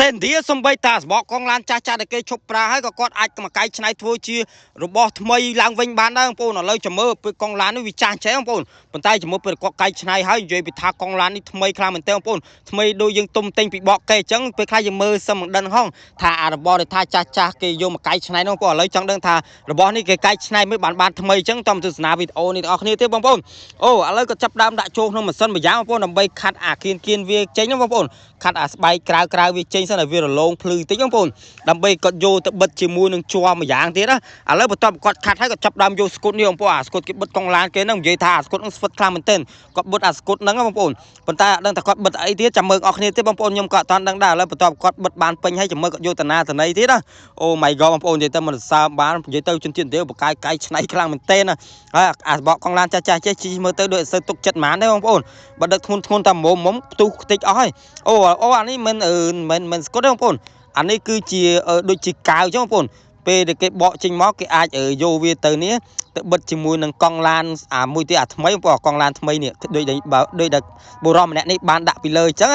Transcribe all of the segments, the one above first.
tên diaសំបីតាសបកកងឡានចាស់ចាស់ដែលគេឈប់ប្រើហើយក៏គាត់អាចមកកែច្នៃធ្វើជារបស់ថ្មីឡើងវិញបានដែរបងប្អូនឥឡូវចាំមើលពេលកងឡាននេះវាចាស់ចេះបងប្អូនប៉ុន្តែចាំមើលពេលគាត់កែច្នៃហើយនិយាយពីថាកងឡាននេះថ្មីខ្លាំងមែនទែនបងប្អូនថ្មីដូចយើងទុំទិញពីបកកែអញ្ចឹងពេលខ្លះយើងមើលសឹមមិនដឹងហងថាអារបស់ដែលថាចាស់ចាស់គេយកមកកែច្នៃនោះបងប្អូនឥឡូវចង់ដឹងថារបស់នេះគេកែច្នៃមិនបានថ្មីអញ្ចឹងតាមទស្សនាវីដេអូនេះទាំងអស់គ្នាទេបងប្អូនអូឥឡូវក៏ចាប់ដើមដាក់ចូលក្នុងម៉ាស៊ីនម្យ៉ាងបងប្អូនដើម្បីខាត់អាគៀនវាចេញបងប្អូនខាត់អាស្បែកក្រៅវាចេញសិនឲ្យវារលោងភ្លឺតិចបងប្អូនដើម្បីគាត់យកទៅបិទជាមួយនឹងជ័រមួយយ៉ាងទៀតណាឥឡូវបន្ទាប់គាត់ខាត់ហើយគាត់ចាប់ដើមយកស្គុតនេះបងប្អូនអាស្គុតគេបិទកងឡានគេហ្នឹងនិយាយថាអាស្គុតហ្នឹងស្វិតខ្លាំងមែនទែនគាត់បិទអាស្គុតហ្នឹងបងប្អូនប៉ុន្តែអត់ដឹងថាគាត់បិទអីទៀតចាំមើលអស់គ្នាទេបងប្អូនខ្ញុំក៏អត់តាន់ដឹងដែរឥឡូវបន្ទាប់គាត់បិទបានពេញហើយចាំមើលគាត់យកតាណាតណីទៀតណាអូ my god បងប្អូននិយាយទៅមិនសើបាននិយាយទៅជនជាតិឥណ្ឌាបកាយឆ្នៃខ្លាំងមែនទែនណាហើយអាបកកងឡានចាស់ចេះជីមើលទៅដូចអត់សូវទុកចិត្តហ្មងទេបងប្អូនបើដឹកធ្ងន់តែមុំផ្ទុះខ្ទេចអស់ហើយអូអានេះមិនស្គុតទេបងប្អូនអានេះគឺជាដូចជាកាវអញ្ចឹងបងប្អូនពេលដែលគេបកចេញមកគេអាចយកវាទៅនេះទៅបិទជាមួយនឹងកង់ឡានអាមួយទៀតអាថ្មីបងប្អូនកង់ឡានថ្មីនេះដូចបុរសម្នាក់នេះបានដាក់ពីលើអញ្ចឹង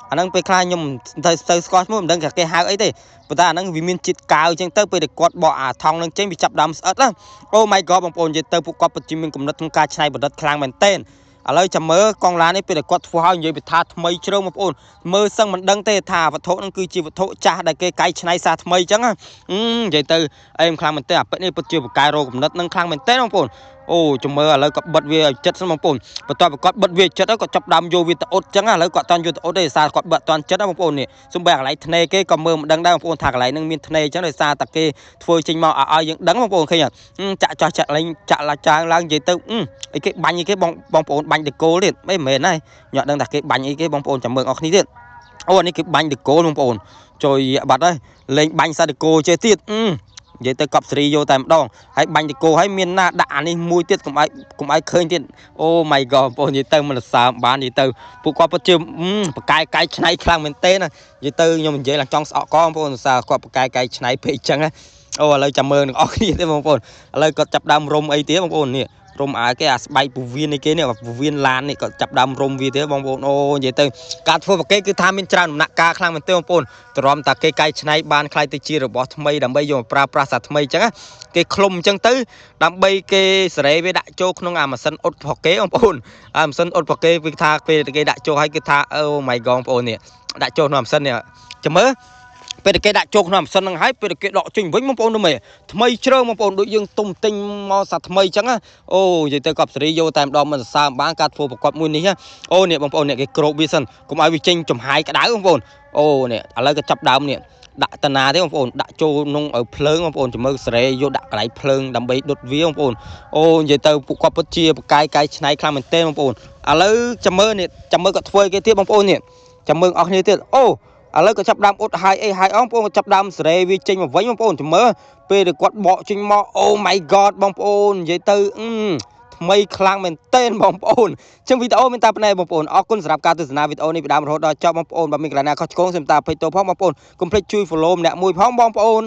អាហ្នឹងពេលខ្លះខ្ញុំទៅស្គាល់ឈ្មោះមិនដឹងថាគេហៅអីទេប៉ុន្តែអាហ្នឹងវាមានជាតិកាវអញ្ចឹងទៅពេលដែលគាត់បកអាថងនឹងចេញវាចាប់ដើមស្អិតណាអូ my god បងប្អូននិយាយទៅពួកគាត់ពិតជាមានកំណត់ក្នុងការច្នៃប្រឌិតខ្លាំងមែនទែនឥឡូវចាំមើលកងឡាននេះពេលដែលគាត់ធ្វើឲ្យនិយាយពីថាថ្មីជ្រៅបងប្អូនមើលសឹងមិនដឹងទេថាវត្ថុហ្នឹងគឺជាវត្ថុចាស់ដែលគេកែច្នៃសារថ្មីអញ្ចឹងនិយាយទៅអេមខ្លាំងមែនទែនអាប៉ិតនេះពិតជាបកាយរោគកំណត់នឹងខ្លាំងមែនទែនបងប្អូនអូចាំមើលឥឡូវគាត់បិទវាឲ្យចិត្តសិនបងប្អូនបន្ទាប់ពីគាត់បិទវាចិត្តហើយគាត់ចាប់ដើមយកវាទៅអ៊ុតអញ្ចឹងឥឡូវគាត់អត់តាន់យកទៅអ៊ុតទេសារគាត់បិទអត់តាន់ចិត្តណាបងប្អូននេះសំបីកន្លែងធ្នេគេក៏មើលមិនដឹងដែរបងប្អូនថាកន្លែងហ្នឹងមានធ្នេអញ្ចឹងដោយសារតែគេធ្វើចេញមកឲ្យយើងដឹងបងប្អូនឃើញចាក់ចោះចាក់លេងចាក់ឡាចាងឡើងនិយាយទៅអីគេបាញ់អីគេបងប្អូនបាញ់តកូលទៀតមិនមែនហើយខ្ញុំអត់ដឹងថាគេបាញ់អីគេបងប្អូនចាំមើលអស់គ្នាទៀតអូអានេះគេបាញ់តកូលបងប្អូនជួយបាត់ហើយលេងបាញ់សាតកូលចេះទៀតនិយាយទៅកប់សេរីយកតែម្ដងហើយបាញ់តកោហើយមានណាដាក់អានេះមួយទៀតកុំឲ្យឃើញទៀតអូ my god បងប្អូននិយាយទៅមិនសើមបាននិយាយទៅពួកគាត់ពិតជាបកាយឆ្នៃខ្លាំងមែនទេណានិយាយទៅខ្ញុំនិយាយឡើងចង់ស្អកកបងប្អូនសារគាត់បកាយឆ្នៃពេកអញ្ចឹងណាអូឥឡូវចាំមើលទាំងអស់គ្នាទេបងប្អូនឥឡូវគាត់ចាប់ដើមរុំអីទៀតបងប្អូននេះរុំអាគេអាស្បែកពវៀននេះគេនេះពវៀនឡាននេះក៏ចាប់ដើមរុំវាទៀតបងប្អូនអូនិយាយទៅការធ្វើប្រកេគឺថាមានច្រើនដំណាក់កាលខ្លាំងមែនទេបងប្អូនទ្រាំតែគេកែច្នៃបានខ្លាយទៅជារបស់ថ្មីដើម្បីយកមកប្រើប្រាស់សាថ្មីអញ្ចឹងគេឃ្លុំអញ្ចឹងទៅដើម្បីគេសេរីវាដាក់ចូលក្នុងអាម៉ាស៊ីនអ៊ុតប្រកេបងប្អូនអាម៉ាស៊ីនអ៊ុតប្រកេវាថាពេលគេដាក់ចូលហើយគឺថាអូ my god បងប្អូននេះដាក់ចូលក្នុងម៉ាស៊ីននេះចាំមើលពេលគេដាក់ចូលក្នុងម៉ាស៊ីនហ្នឹងហើយពេលគេដកចេញវិញបងប្អូនមើលថ្មីជ្រើបងប្អូនដូចយើងទុំទិញមកសាថ្មីអញ្ចឹងអូនិយាយទៅកប់សេរីយកតែម្ដងមិនសើមបានការធ្វើប្រកបមួយនេះអូនេះបងប្អូននេះគេគ្របវាសិនកុំឲ្យវាចេញចំហាយក្តៅបងប្អូនអូនេះឥឡូវក៏ចាប់ដើមនេះដាក់តាណាទេបងប្អូនដាក់ចូលក្នុងភ្លើងបងប្អូនចាំមើលសេរីយកដាក់កន្លែងភ្លើងដើម្បីដុតវាបងប្អូនអូនិយាយទៅពួកគាត់ពិតជាបកាយឆ្នៃខ្លាំងមែនទែនបងប្អូនឥឡូវចាំមើលនេះចាំមើលគាត់ធ្វើគេទៀតបងប្អូននេះចាំមើលអស់គ្នាទៀតអូឥឡូវក៏ចាប់ដើមអ៊ុតហើយអីហើយបងប្អូនក៏ចាប់ដើមសេរីវាចេញមកវិញបងប្អូនចាំមើលពេលដែលគាត់បកចេញមកអូ my god បងប្អូននិយាយទៅថ្មីខ្លាំងមែនទែនបងប្អូនចឹងវីដេអូមានតែប៉ុណ្ណេះបងប្អូនអរគុណសម្រាប់ការទស្សនាវីដេអូនេះពីដើមរហូតដល់ចប់បងប្អូនបើមានកន្លែងណាខុសឆ្គងសូមតាអភ័យទោសផងបងប្អូនកុំភ្លេចជួយ follow ម្នាក់មួយផងបងប្អូន